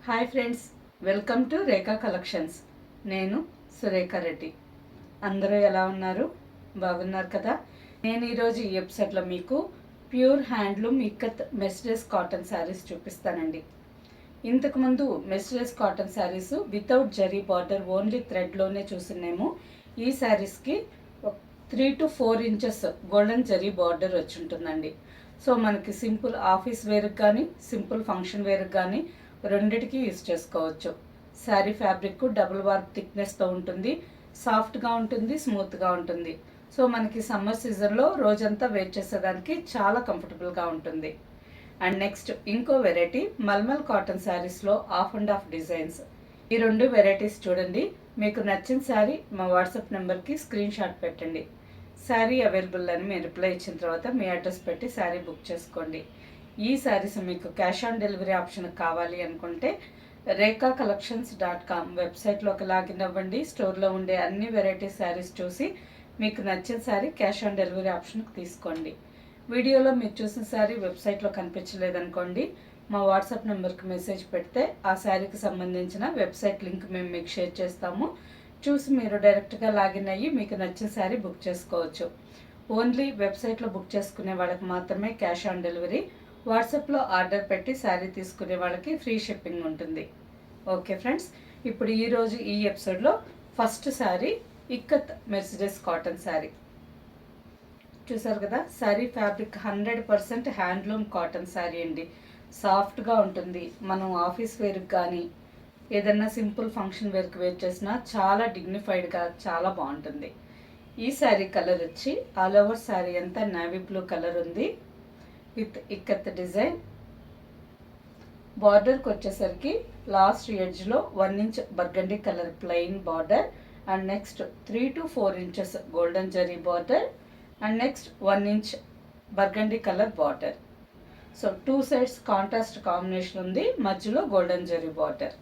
Hi friends, welcome to Rekha collections. నేను సురేఖ రెడ్డి. అందరూ ఎలా ఉన్నారు? బాగున్నారు కదా? నేను ఈరోజు ఈ ఎపిసోడ్లో మీకు pure handloom Ikat Madras cotton saris చూపిస్తానండి. ఇంతకుముందు Madras cotton saris without zari border only థ్రెడ్లోనే చూస్తున్నాము. ఈ శారీస్కి 3 to 4 inches golden zari border వచ్చి ఉంటుందండి. సో మనకి సింపుల్ ఆఫీస్ వేర్కి కానీ సింపుల్ ఫంక్షన్ వేర్కి కానీ రెండిటికి యూజ్ చేసుకోవచ్చు. శారీ ఫ్యాబ్రిక్ డబుల్ వార్ప్ థిక్నెస్తో ఉంటుంది, సాఫ్ట్గా ఉంటుంది, స్మూత్గా ఉంటుంది. సో మనకి సమ్మర్ సీజన్లో రోజంతా వేర్ చేసేదానికి చాలా కంఫర్టబుల్గా ఉంటుంది. అండ్ నెక్స్ట్ ఇంకో వెరైటీ మల్మల్ కాటన్ శారీస్లో ఆఫ్ అండ్ ఆఫ్ డిజైన్స్. ఈ రెండు వెరైటీస్ చూడండి. మీకు నచ్చిన శారీ మా వాట్సాప్ నెంబర్కి స్క్రీన్ షాట్ పెట్టండి. శారీ అవైలబుల్ అని మేము రిప్లై ఇచ్చిన తర్వాత మీ అడ్రస్ పెట్టి శారీ బుక్ చేసుకోండి. ఈ శారీస్ మీకు క్యాష్ ఆన్ డెలివరీ ఆప్షన్ కావాలి అనుకుంటే rekakcollections.com వెబ్సైట్లోకి లాగిన్ అవ్వండి. స్టోర్లో ఉండే అన్ని వెరైటీ శారీస్ చూసి మీకు నచ్చిన శారీ క్యాష్ ఆన్ డెలివరీ ఆప్షన్కి తీసుకోండి. వీడియోలో మీరు చూసిన శారీ వెబ్సైట్లో కనిపించలేదనుకోండి, మా వాట్సాప్ నెంబర్కి మెసేజ్ పెడితే ఆ శారీకి సంబంధించిన వెబ్సైట్ లింక్ మేము మీకు షేర్ చేస్తాము. చూసి మీరు డైరెక్ట్గా లాగిన్ అయ్యి మీకు నచ్చిన శారీ బుక్ చేసుకోవచ్చు. ఓన్లీ వెబ్సైట్లో బుక్ చేసుకునే వాళ్ళకి మాత్రమే క్యాష్ ఆన్ డెలివరీ. వాట్సాప్లో ఆర్డర్ పెట్టి శారీ తీసుకునే వాళ్ళకి ఫ్రీ షిప్పింగ్ ఉంటుంది. ఓకే ఫ్రెండ్స్, ఇప్పుడు ఈరోజు ఈ ఎపిసోడ్లో first sari ikat Mercedes cotton sari చూసారు కదా. Sari fabric 100% handloom cotton sari అండి. సాఫ్ట్గా ఉంటుంది. మనం ఆఫీస్ వేర్కి కానీ ఏదన్నా సింపుల్ ఫంక్షన్ వేర్కి వేర్ చేసినా చాలా డిగ్నిఫైడ్గా చాలా బాగుంటుంది. ఈ శారీ కలర్ వచ్చి ఆల్ ఓవర్ శారీ అంతా నేవీ బ్లూ కలర్ ఉంది విత్ ఇక్కత్ డిజైన్. బార్డర్కి వచ్చేసరికి లాస్ట్ ఎడ్జ్లో 1 inch burgundy colour plain border and next 3 to 4 inches golden zari border and next 1 inch burgundy colour border. So 2 sides contrast combination ఉంది, మధ్యలో గోల్డెన్ జరీ బార్డర్.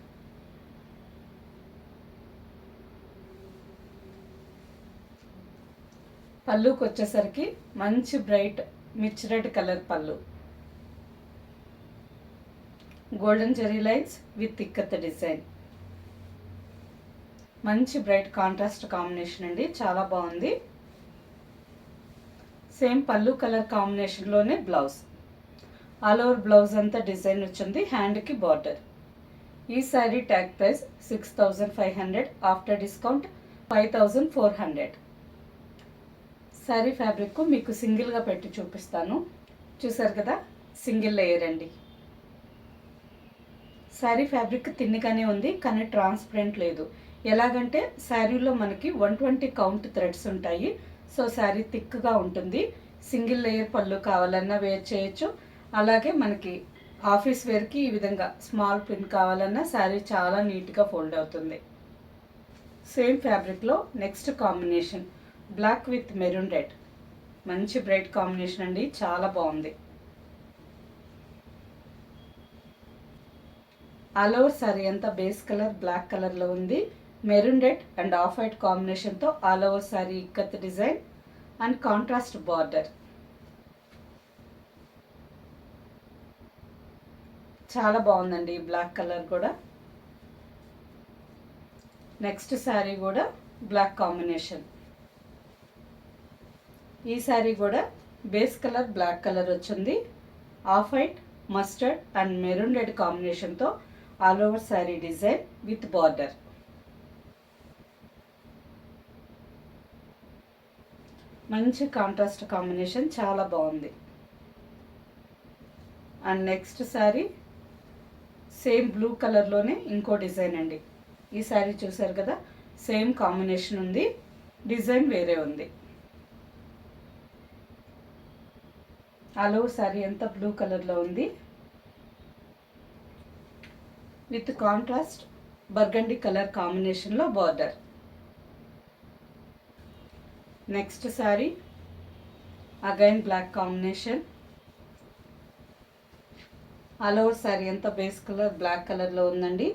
పళ్ళుకి వచ్చేసరికి మంచి బ్రైట్ మిర్చ్ రెడ్ కలర్ పళ్ళు, golden zari lines with ikat design. మంచి bright contrast combination అండి, చాలా బాగుంది. సేమ్ పళ్ళు కలర్ కాంబినేషన్లోనే బ్లౌజ్. ఆల్ ఓవర్ బ్లౌజ్ అంతా డిజైన్ వచ్చింది, హ్యాండ్కి బార్డర్. ఈ sari tag price 6500, after discount 5400. Sari fabric మీకు సింగిల్గా పెట్టి చూపిస్తాను. చూసారు కదా, సింగిల్ లేయర్ అండి. శారీ ఫ్యాబ్రిక్ తిన్నిగానే ఉంది కానీ ట్రాన్స్పరెంట్ లేదు. ఎలాగంటే శారీలో మనకి 120 కౌంట్ థ్రెడ్స్ ఉంటాయి. సో శారీ థిక్గా ఉంటుంది. సింగిల్ లేయర్ పళ్ళు కావాలన్నా వేర్ చేయొచ్చు. అలాగే మనకి ఆఫీస్ వేర్కి ఈ విధంగా స్మాల్ పిన్ కావాలన్నా శారీ చాలా నీట్గా ఫోల్డ్ అవుతుంది. సేమ్ ఫ్యాబ్రిక్లో next combination black with maroon red. మంచి బ్రైట్ కాంబినేషన్ అండి, చాలా బాగుంది. ఆల్ ఓవర్ సారీ అంతా బేస్ కలర్ బ్లాక్ కలర్లో ఉంది. Maroon red and off white కాంబినేషన్తో all over sari ikat design and contrast border. చాలా బాగుందండి ఈ బ్లాక్ కలర్ కూడా. నెక్స్ట్ శారీ కూడా బ్లాక్ కాంబినేషన్. ఈ శారీ కూడా బేస్ కలర్ బ్లాక్ కలర్ వచ్చింది. Off white, mustard and maroon red కాంబినేషన్తో all over sari design with border. మంచి కాంట్రాస్ట్ కాంబినేషన్, చాలా బాగుంది. And next sari same blue కలర్లోనే ఇంకో డిజైన్ అండి. ఈ శారీ చూసారు కదా, సేమ్ కాంబినేషన్ ఉంది, డిజైన్ వేరే ఉంది. ఆల్ ఓవర్ శారీ అంతా బ్లూ కలర్లో ఉంది విత్ కాంట్రాస్ట్ బర్గండీ కలర్ కాంబినేషన్లో border. Next sari again black combination. All over sari అంతా బేస్ కలర్ బ్లాక్ కలర్లో ఉందండి.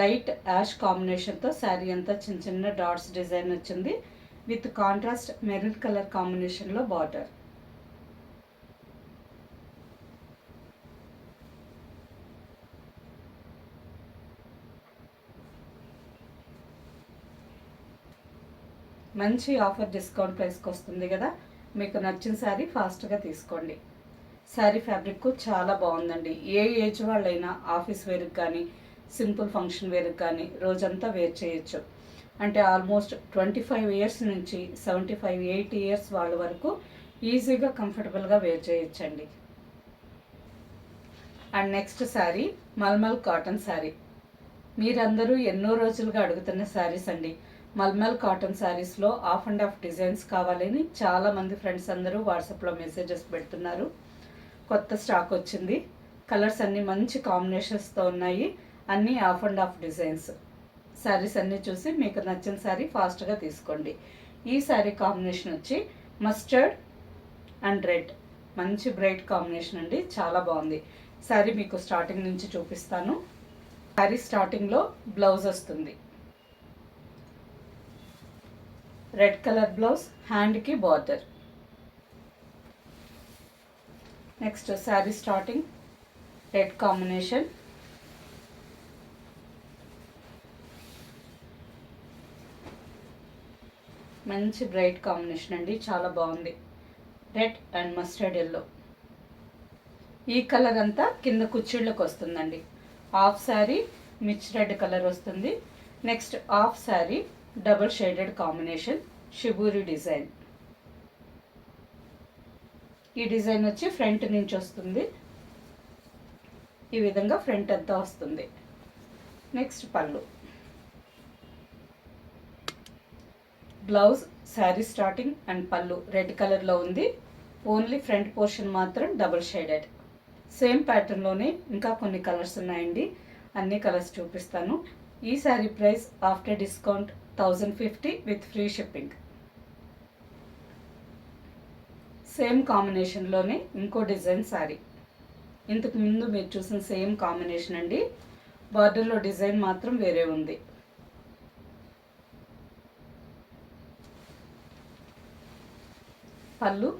లైట్ యాష్ కాంబినేషన్తో శారీ అంతా చిన్న చిన్న డాట్స్ డిజైన్ వచ్చింది విత్ కాంట్రాస్ట్ మెరూన్ కలర్ కాంబినేషన్లో బార్డర్. మంచి ఆఫర్ డిస్కౌంట్ ప్రైస్కి వస్తుంది కదా. మీకు నచ్చిన శారీ ఫాస్ట్గా తీసుకోండి. శారీ ఫ్యాబ్రిక్ చాలా బాగుందండి. ఏ ఏజ్ వాళ్ళైనా ఆఫీస్ వేర్కి కానీ సింపుల్ ఫంక్షన్ వేర్కి కానీ రోజంతా వేర్ చేయొచ్చు. అంటే ఆల్మోస్ట్ 25 ఇయర్స్ నుంచి 75-80 ఇయర్స్ వాళ్ళ వరకు ఈజీగా కంఫర్టబుల్గా వేర్ చేయొచ్చండి. And next sari mulmul cotton sari. మీరందరూ ఎన్నో రోజులుగా అడుగుతున్న శారీస్ అండి. మల్మల్ కాటన్ శారీస్లో ఆఫ్ అండ్ ఆఫ్ డిజైన్స్ కావాలని చాలామంది ఫ్రెండ్స్ అందరూ వాట్సాప్లో మెసేజెస్ పెడుతున్నారు. కొత్త స్టాక్ వచ్చింది. కలర్స్ అన్నీ మంచి కాంబినేషన్స్తో ఉన్నాయి. అన్నీ of and off designs. Saris అన్నీ చూసి మీకు నచ్చిన శారీ ఫాస్ట్గా తీసుకోండి. ఈ శారీ కాంబినేషన్ వచ్చి మస్టర్డ్ అండ్ రెడ్. మంచి బ్రైట్ కాంబినేషన్ అండి, చాలా బాగుంది. శారీ మీకు స్టార్టింగ్ నుంచి చూపిస్తాను. శారీ స్టార్టింగ్లో బ్లౌజ్ వస్తుంది. రెడ్ కలర్ బ్లౌజ్, హ్యాండ్కి border. Next sari starting red combination, మంచి బ్రైట్ కాంబినేషన్ అండి, చాలా బాగుంది. Red and mustard yellow. ఈ కలర్ అంతా కింద కుచ్చిళ్ళకి వస్తుందండి. Half sari mirch red colour వస్తుంది. Next half sari double shaded combination shibori design. ఈ డిజైన్ వచ్చి ఫ్రంట్ నుంచి వస్తుంది. ఈ విధంగా ఫ్రంట్ అంతా వస్తుంది. నెక్స్ట్ పళ్ళు. బ్లౌజ్, శారీ స్టార్టింగ్ అండ్ పళ్ళు రెడ్ కలర్లో ఉంది. ఓన్లీ ఫ్రంట్ పోర్షన్ మాత్రం డబుల్ షేడెడ్. సేమ్ ప్యాటర్న్లోనే ఇంకా కొన్ని కలర్స్ ఉన్నాయండి. అన్ని కలర్స్ చూపిస్తాను. ఈ sari price after discount 1050 with free shipping. Same కాంబినేషన్లోనే ఇంకో డిజైన్ శారీ. ఇంతకు ముందు మీరు చూసిన సేమ్ కాంబినేషన్ అండి. బార్డర్లో డిజైన్ మాత్రం వేరే ఉంది. పళ్ళు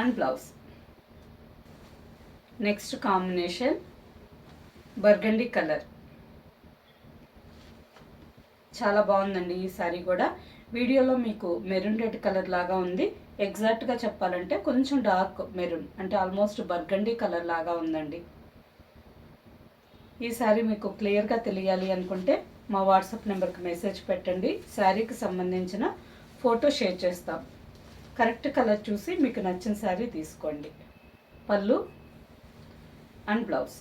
and blouse. Next combination burgundy colour. చాలా బాగుందండి ఈ శారీ కూడా. వీడియోలో మీకు మెరూన్ రెడ్ కలర్ లాగా ఉంది. ఎగ్జాక్ట్గా చెప్పాలంటే కొంచెం డార్క్ మెరూన్, అంటే ఆల్మోస్ట్ బర్గండీ కలర్ లాగా ఉందండి. ఈ శారీ మీకు క్లియర్గా తెలియాలి అనుకుంటే మా వాట్సాప్ నెంబర్కి మెసేజ్ పెట్టండి. శారీకి సంబంధించిన ఫోటో షేర్ చేస్తాం. కరెక్ట్ కలర్ చూసి మీకు నచ్చిన శారీ తీసుకోండి. పళ్ళు and blouse.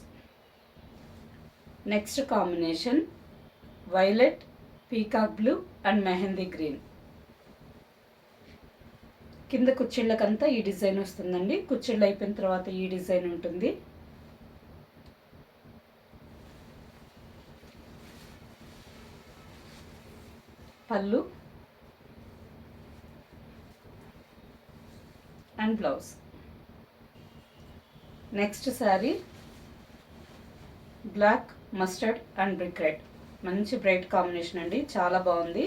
Next combination violet, peacock blue and mehndi green. కింద కుచ్చిళ్ళకంతా ఈ డిజైన్ వస్తుందండి. కుచ్చిళ్ళు అయిపోయిన తర్వాత ఈ డిజైన్ ఉంటుంది. పళ్ళు and blouse. Next sari black, mustard and brick red. మంచి బ్రైట్ కాంబినేషన్ అండి, చాలా బాగుంది.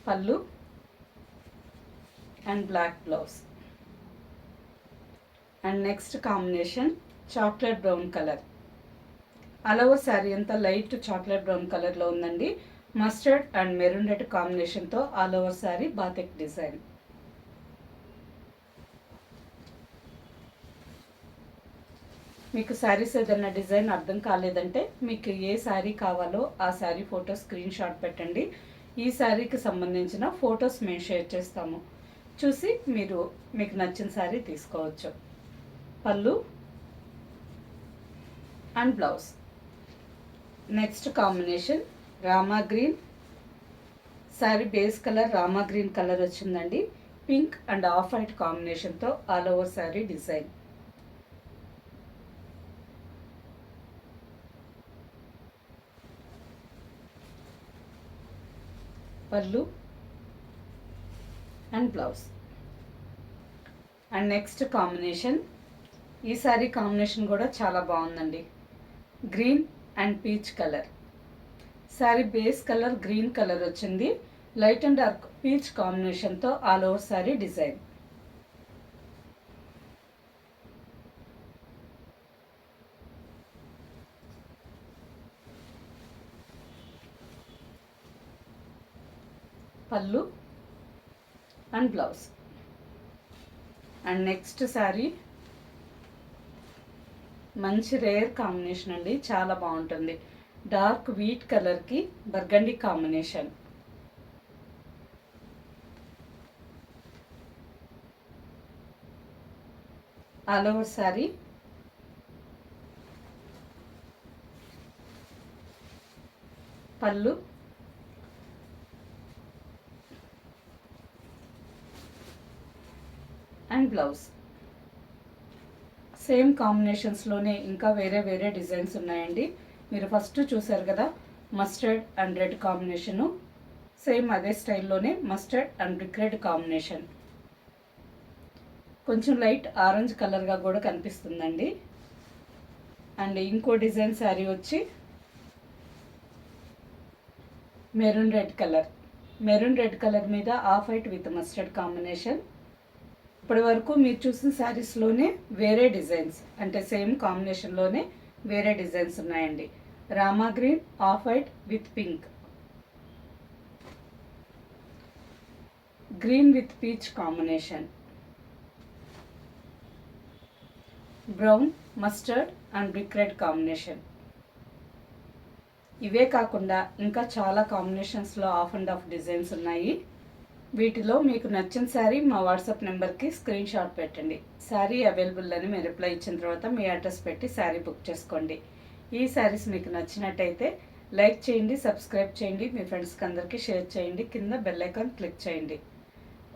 పళ్ళు and black blouse. And next combination chocolate brown colour. అలవో శారీ అంతా లైట్ చాక్లెట్ బ్రౌన్ కలర్లో ఉందండి. మస్టర్డ్ అండ్ మెరూన్ రెడ్ కాంబినేషన్తో all over sari batik design. మీకు శారీస్ ఏదైనా డిజైన్ అర్థం కాలేదంటే మీకు ఏ శారీ కావాలో ఆ శారీ ఫోటో స్క్రీన్ షాట్ పెట్టండి. ఈ శారీకి సంబంధించిన ఫొటోస్ మేము షేర్ చేస్తాము. చూసి మీకు నచ్చిన శారీ తీసుకోవచ్చు. పళ్ళు and blouse. Next combination Rama green. Sari base colour Rama green colour వచ్చిందండి. పింక్ అండ్ ఆఫ్ వైట్ కాంబినేషన్తో ఆల్ ఓవర్ శారీ డిజైన్. పళ్ళు and blouse. And next combination, ఈ శారీ కాంబినేషన్ కూడా చాలా బాగుందండి. Green and peach colour. Sari base colour green colour వచ్చింది. లైట్ అండ్ డార్క్ పీచ్ కాంబినేషన్తో all over sari design. పళ్ళు and blouse. And next sari మంచి రేర్ కాంబినేషన్ అండి, చాలా బాగుంటుంది. డార్క్ వీట్ కలర్కి burgundy combination. All over sari పళ్ళు అండ్ బ్లౌజ్. సేమ్ కాంబినేషన్స్లోనే ఇంకా వేరే వేరే డిజైన్స్ ఉన్నాయండి. మీరు ఫస్ట్ చూసారు కదా mustard and red combination, same అదే స్టైల్లోనే mustard and brick red combination. కొంచెం లైట్ ఆరెంజ్ కలర్గా కూడా కనిపిస్తుందండి. అండ్ ఇంకో డిజైన్ శారీ వచ్చి maroon red colour. Maroon red colour మీద off white with mustard combination. ఇప్పటి వరకు మీరు చూసిన శారీస్లోనే వేరే డిజైన్స్, అంటే సేమ్ కాంబినేషన్లోనే వేరే డిజైన్స్ ఉన్నాయండి. Rama green, of white with pink, green with peach combination, brown, mustard and brick red combination. ఇవే కాకుండా ఇంకా చాలా కాంబినేషన్స్లో ఆఫ్ అండ్ ఆఫ్ డిజైన్స్ ఉన్నాయి. వీటిలో మీకు నచ్చిన శారీ మా వాట్సాప్ నెంబర్కి స్క్రీన్ షాట్ పెట్టండి. శారీ అవైలబుల్ అని మీరు రిప్లై ఇచ్చిన తర్వాత మీ అడ్రస్ పెట్టి శారీ బుక్ చేసుకోండి. ఈ శారీస్ మీకు నచ్చినట్టయితే లైక్ చేయండి, సబ్స్క్రైబ్ చేయండి, మీ ఫ్రెండ్స్కి అందరికీ షేర్ చేయండి, కింద బెల్ ఐకాన్ క్లిక్ చేయండి.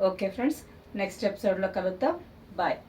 ఓకే ఫ్రెండ్స్, నెక్స్ట్ ఎపిసోడ్లో కలుద్దాం. బాయ్.